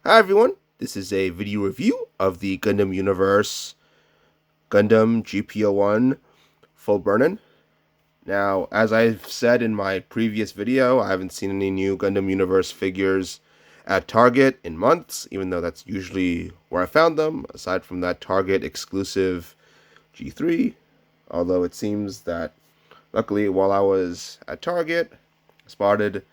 Hi everyone, this is a video review of the Gundam Universe Gundam GP01 full Burnen. Now, as I've said in my previous video, I haven't seen any new Gundam Universe figures at Target in months, even though that's usually where I found them, aside from that Target exclusive G3. Although it seems that, luckily, while I was at Target, I spotted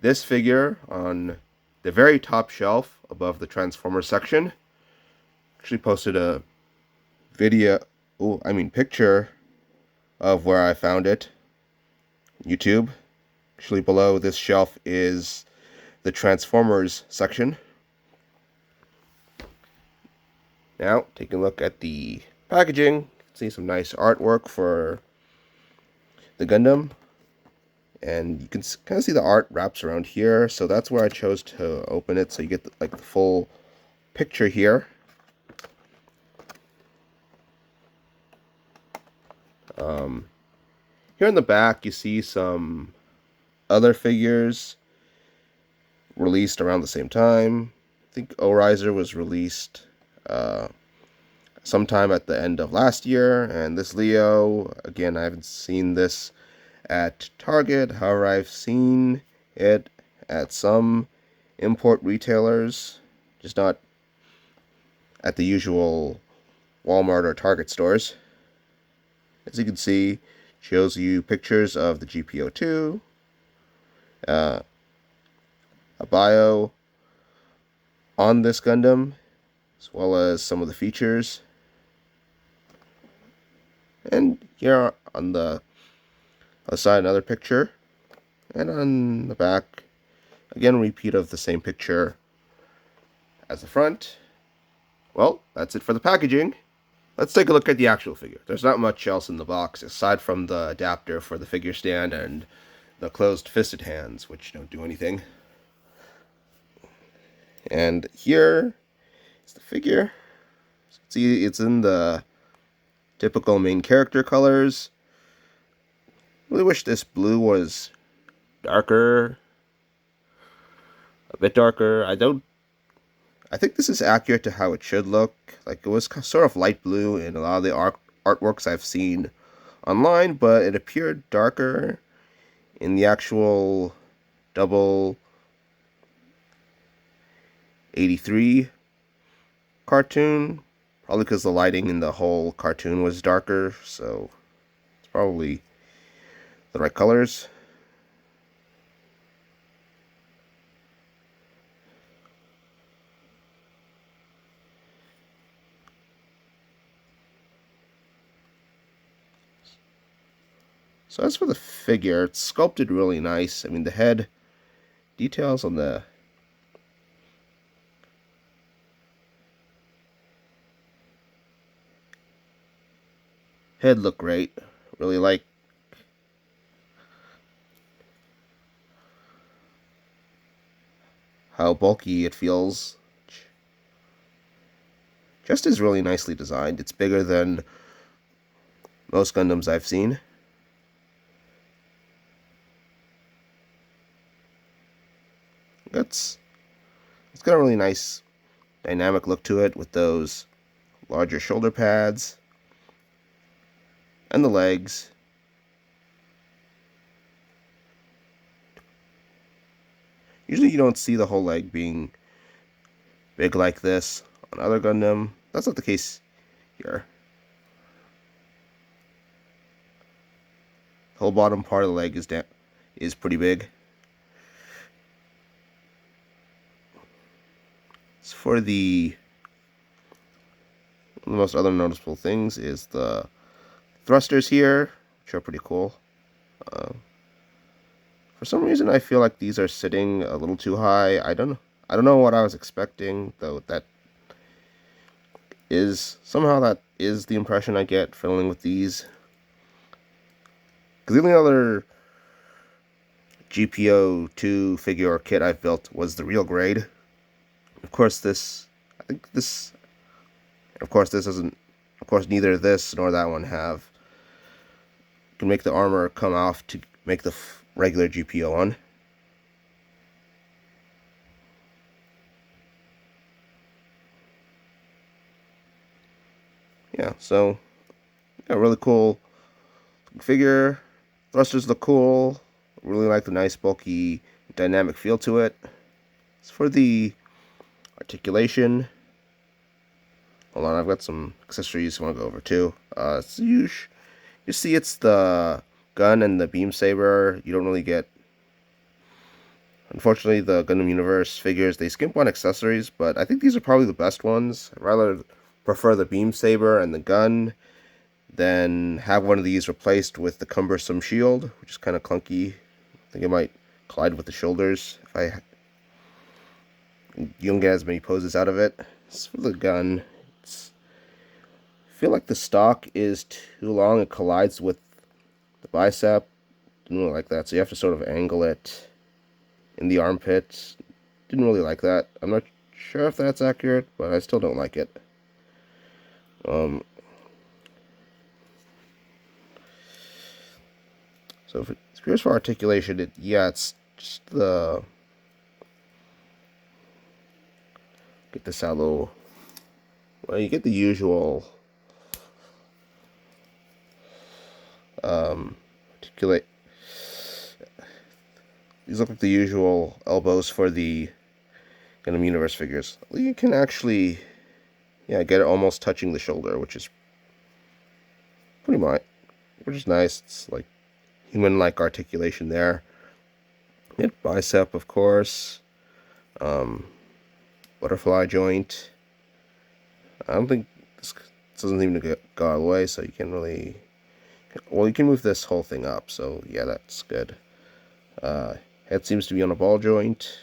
this figure on the very top shelf above the Transformer section. Actually posted a picture of where I found it. YouTube. Actually below this shelf is the Transformers section. Now, taking a look at the packaging, you can see some nice artwork for the Gundam. And you can kind of see the art wraps around here, so that's where I chose to open it, so you get the full picture here. Here in the back, you see some other figures released around the same time. I think O-Riser was released sometime at the end of last year, and this Leo, again, I haven't seen this at Target. However, I've seen it at some import retailers, just not at the usual Walmart or Target stores. As you can see, shows you pictures of the GP02, a bio on this Gundam, as well as some of the features. And here on the other side, another picture. And on the back, again, a repeat of the same picture as the front. Well, that's it for the packaging. Let's take a look at the actual figure. There's not much else in the box aside from the adapter for the figure stand and the closed fisted hands, which don't do anything. And here is the figure. See, it's in the typical main character colors. Really wish this blue was darker, a bit darker. I think this is accurate to how it should look. Like, it was sort of light blue in a lot of the artworks I've seen online, but it appeared darker in the actual double 83 cartoon. Probably because the lighting in the whole cartoon was darker, so it's probably the right colors. So as for the figure, it's sculpted really nice. I mean, the head details on the head look great. Really like how bulky it feels. Chest is really nicely designed. It's bigger than most Gundams I've seen. It's got a really nice dynamic look to it with those larger shoulder pads and the legs. Usually you don't see the whole leg being big like this on other Gundam. That's not the case here. The whole bottom part of the leg is pretty big. As for one of the most other noticeable things is the thrusters here, which are pretty cool. For some reason, I feel like these are sitting a little too high. I don't know what I was expecting, though. That is the impression I get filming with these. Because the only other GP02 figure or kit I've built was the real grade. Of course, neither this nor that one have. You can make the armor come off to make the regular GP01. yeah, so yeah, really cool figure. Thrusters look cool. Really like the nice bulky dynamic feel to it. As for the articulation, hold on, I've got some accessories I want to go over too. So you see it's the gun and the beam saber. You don't really get. Unfortunately, the Gundam Universe figures, they skimp on accessories, but I think these are probably the best ones. I'd rather prefer the beam saber and the gun than have one of these replaced with the cumbersome shield, which is kind of clunky. I think it might collide with the shoulders if you don't get as many poses out of it. As for the gun, I feel like the stock is too long. It collides with the bicep. Didn't really like that, so you have to sort of angle it in the armpit. Didn't really like that. I'm not sure if that's accurate, but I still don't like it. So if it's for articulation, it's just the... Get this out a little... Well, you get the usual... articulate... These look like the usual elbows for the Gundam Universe figures. You can actually, get it almost touching the shoulder, which is nice. It's like human-like articulation there. Bicep, of course. Butterfly joint. I don't think this doesn't even go all the way, so you can really... Well, you can move this whole thing up, so yeah, that's good. Head seems to be on a ball joint.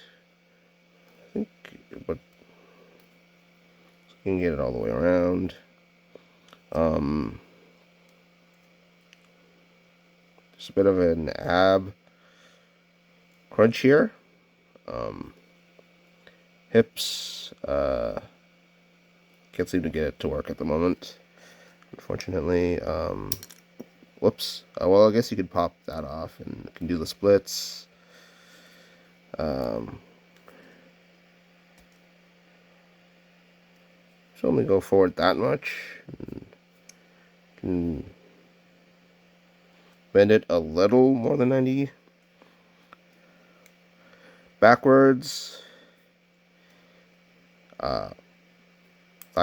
I think, but you can get it all the way around. There's a bit of an ab crunch here. Hips, can't seem to get it to work at the moment, unfortunately. Whoops. Well, I guess you could pop that off and can do the splits. Should only go forward that much. Can bend it a little more than 90. Backwards. Thigh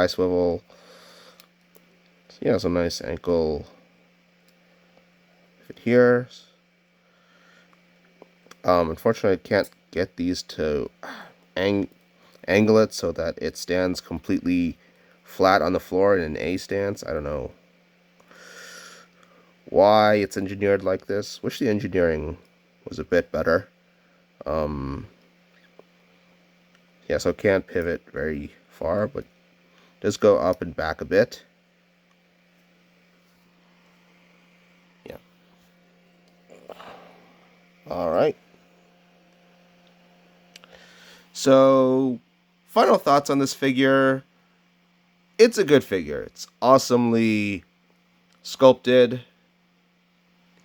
swivel. So yeah, some nice ankle fit here. Unfortunately, I can't get these to angle it so that it stands completely flat on the floor in an A stance. I don't know why it's engineered like this. Wish the engineering was a bit better. Yeah, so it can't pivot very far, but does go up and back a bit. Yeah. Alright. So, final thoughts on this figure. It's a good figure. It's awesomely sculpted.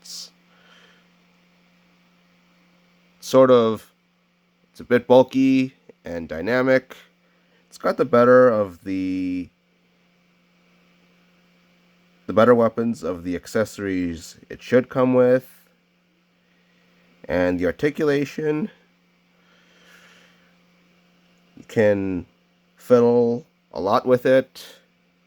It's a bit bulky and dynamic. It's got the better weapons of the accessories it should come with. And the articulation, you can fiddle a lot with it,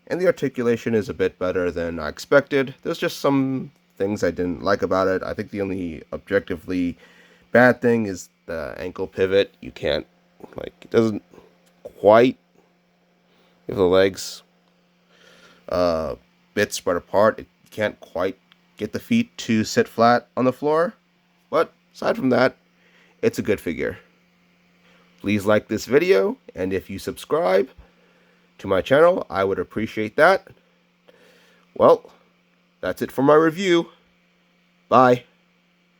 and the articulation is a bit better than I expected. There's just some things I didn't like about it. I think the only objectively bad thing is the ankle pivot. You can't, it doesn't quite, if the legs bit spread apart, it can't quite get the feet to sit flat on the floor. But aside from that, it's a good figure. Please like this video, and if you subscribe to my channel, I would appreciate that. Well, that's it for my review. Bye.